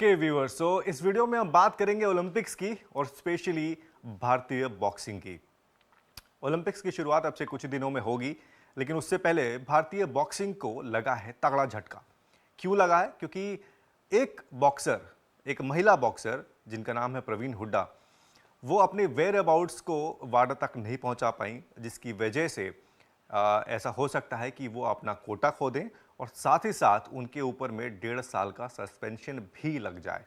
Okay viewers, सो इस video में हम बात करेंगे ओलंपिक्स की और स्पेशली भारतीय बॉक्सिंग की। ओलंपिक्स की शुरुआत अब से कुछ दिनों में होगी, लेकिन उससे पहले भारतीय बॉक्सिंग को लगा है तगड़ा झटका। क्यों लगा है? क्योंकि एक बॉक्सर, एक महिला बॉक्सर जिनका नाम है प्रवीण हुड्डा, वो अपने वेयर अबाउट्स को वाडा तक नहीं पहुंचा पाई, जिसकी वजह से ऐसा हो सकता है कि वो अपना कोटा खो दें और साथ ही साथ उनके ऊपर में 1.5 साल का सस्पेंशन भी लग जाए।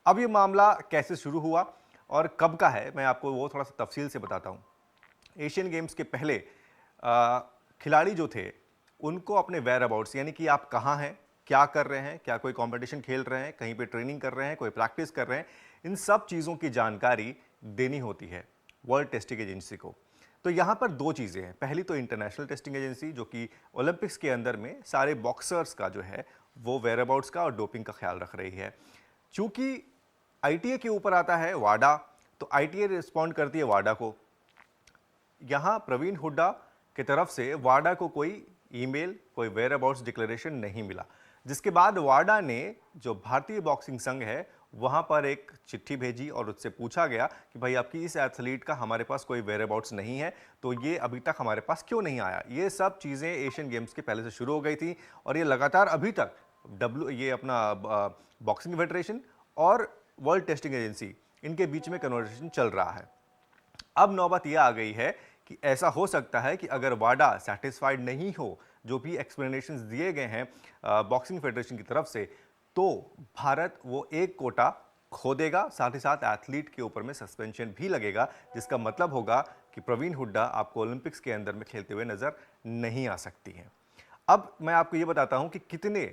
अब ये मामला कैसे शुरू हुआ और कब का है, मैं आपको वो थोड़ा सा तफसील से बताता हूँ। एशियन गेम्स के पहले खिलाड़ी जो थे, उनको अपने वेयर अबाउट्स, यानी कि आप कहाँ हैं, क्या कर रहे हैं, क्या कोई कंपटीशन खेल रहे हैं, कहीं पे ट्रेनिंग कर रहे हैं, कोई प्रैक्टिस कर रहे हैं, इन सब चीज़ों की जानकारी देनी होती है वर्ल्ड टेस्टिंग एजेंसी को। तो यहाँ पर दो चीज़ें हैं। पहली तो इंटरनेशनल टेस्टिंग एजेंसी, जो कि ओलंपिक्स के अंदर में सारे बॉक्सर्स का जो है वो वेयर अबाउट्स का और डोपिंग का ख्याल रख रही है। चूंकि आईटीए के ऊपर आता है वाडा, तो आईटीए रिस्पॉन्ड करती है वाडा को। यहाँ प्रवीण हुड्डा की तरफ से वाडा को कोई ईमेल, कोई वेयर अबाउट्स डिक्लेरेशन नहीं मिला, जिसके बाद वाडा ने जो भारतीय बॉक्सिंग संघ है वहां पर एक चिट्ठी भेजी और उससे पूछा गया कि भाई आपकी इस एथलीट का हमारे पास कोई वेयर अबाउट्स नहीं है, तो ये अभी तक हमारे पास क्यों नहीं आया। ये सब चीज़ें एशियन गेम्स के पहले से शुरू हो गई थी और ये लगातार अभी तक ये अपना बॉक्सिंग फेडरेशन और वर्ल्ड टेस्टिंग एजेंसी, इनके बीच में कन्वर्सेशन चल रहा है। अब नौबत यह आ गई है कि ऐसा हो सकता है कि अगर वाडा सेटिस्फाइड नहीं हो जो भी एक्सप्लेनेशंस दिए गए हैं बॉक्सिंग फेडरेशन की तरफ से, तो भारत वो एक कोटा खो देगा, साथ ही साथ एथलीट के ऊपर में सस्पेंशन भी लगेगा, जिसका मतलब होगा कि प्रवीण हुड्डा आपको ओलंपिक्स के अंदर में खेलते हुए नजर नहीं आ सकती हैं। अब मैं आपको ये बताता हूं कि कितने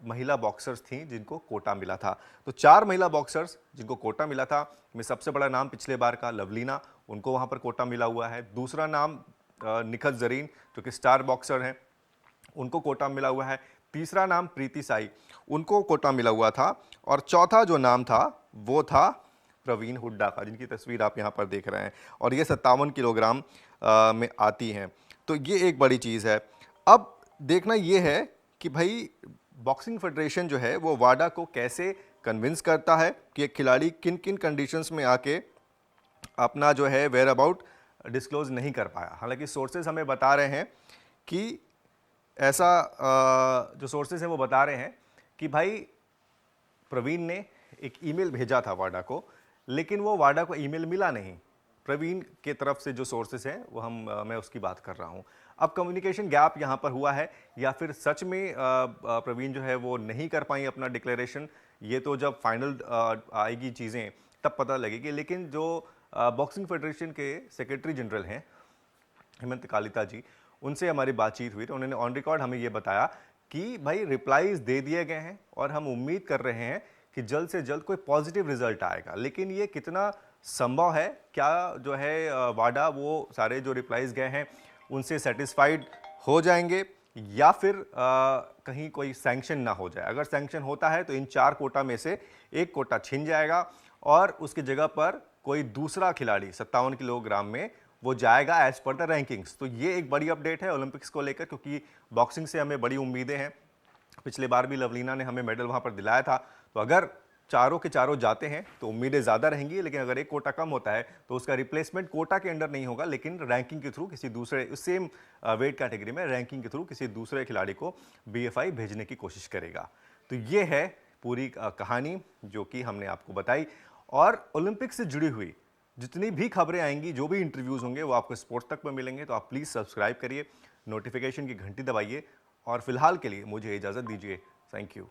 महिला बॉक्सर्स थीं जिनको कोटा मिला था। तो 4 महिला बॉक्सर्स जिनको कोटा मिला था, में सबसे बड़ा नाम पिछले बार का लवलीना, उनको वहां पर कोटा मिला हुआ है। दूसरा नाम निखत जरीन, जो कि स्टार बॉक्सर हैं, उनको कोटा मिला हुआ है। तीसरा नाम प्रीति साई, उनको कोटा मिला हुआ था। और चौथा जो नाम था वो था प्रवीण हुड्डा का, जिनकी तस्वीर आप यहाँ पर देख रहे हैं, और ये 57 किलोग्राम में आती हैं। तो ये एक बड़ी चीज़ है। अब देखना ये है कि भाई बॉक्सिंग फेडरेशन जो है वो वाडा को कैसे कन्विंस करता है कि एक खिलाड़ी किन किन कंडीशंस में आके अपना जो है वेयर अबाउट डिस्क्लोज नहीं कर पाया। हालांकि सोर्सेज हमें बता रहे हैं कि ऐसा जो सोर्सेज हैं वो बता रहे हैं कि भाई प्रवीण ने एक ईमेल भेजा था वाडा को, लेकिन वो वाडा को ईमेल मिला नहीं। प्रवीण के तरफ से जो सोर्सेज हैं वो मैं उसकी बात कर रहा हूँ। अब कम्युनिकेशन गैप यहाँ पर हुआ है या फिर सच में प्रवीण जो है वो नहीं कर पाई अपना डिक्लेरेशन, ये तो जब फाइनल आएगी चीज़ें तब पता लगेगी। लेकिन जो बॉक्सिंग फेडरेशन के सेक्रेटरी जनरल हैं हेमंत कालिता जी, उनसे हमारी बातचीत हुई तो उन्होंने ऑन रिकॉर्ड हमें ये बताया कि भाई रिप्लाईज दे दिए गए हैं और हम उम्मीद कर रहे हैं कि जल्द से जल्द कोई पॉजिटिव रिजल्ट आएगा। लेकिन ये कितना संभव है, क्या जो है वाडा वो सारे जो रिप्लाईज गए हैं उनसे सेटिस्फाइड हो जाएंगे या फिर कहीं कोई सैंक्शन ना हो जाए। अगर सैंक्शन होता है तो इन 4 कोटा में से एक कोटा छिन जाएगा और उसकी जगह पर कोई दूसरा खिलाड़ी 57 किलोग्राम में वो जाएगा एज पर द रैंकिंग्स। तो ये एक बड़ी अपडेट है ओलंपिक्स को लेकर, क्योंकि बॉक्सिंग से हमें बड़ी उम्मीदें हैं। पिछले बार भी लवलीना ने हमें मेडल वहां पर दिलाया था। तो अगर चारों के चारों जाते हैं तो उम्मीदें ज़्यादा रहेंगी, लेकिन अगर एक कोटा कम होता है तो उसका रिप्लेसमेंट कोटा के अंडर नहीं होगा, लेकिन रैंकिंग के थ्रू किसी दूसरे सेम वेट कैटेगरी में रैंकिंग के थ्रू किसी दूसरे खिलाड़ी को बीएफआई भेजने की कोशिश करेगा। तो ये है पूरी कहानी जो कि हमने आपको बताई। और ओलंपिक से जुड़ी हुई जितनी भी खबरें आएंगी, जो भी इंटरव्यूज़ होंगे, वो आपको स्पोर्ट्स तक में मिलेंगे। तो आप प्लीज़ सब्सक्राइब करिए, नोटिफिकेशन की घंटी दबाइए और फिलहाल के लिए मुझे इजाज़त दीजिए। Thank you.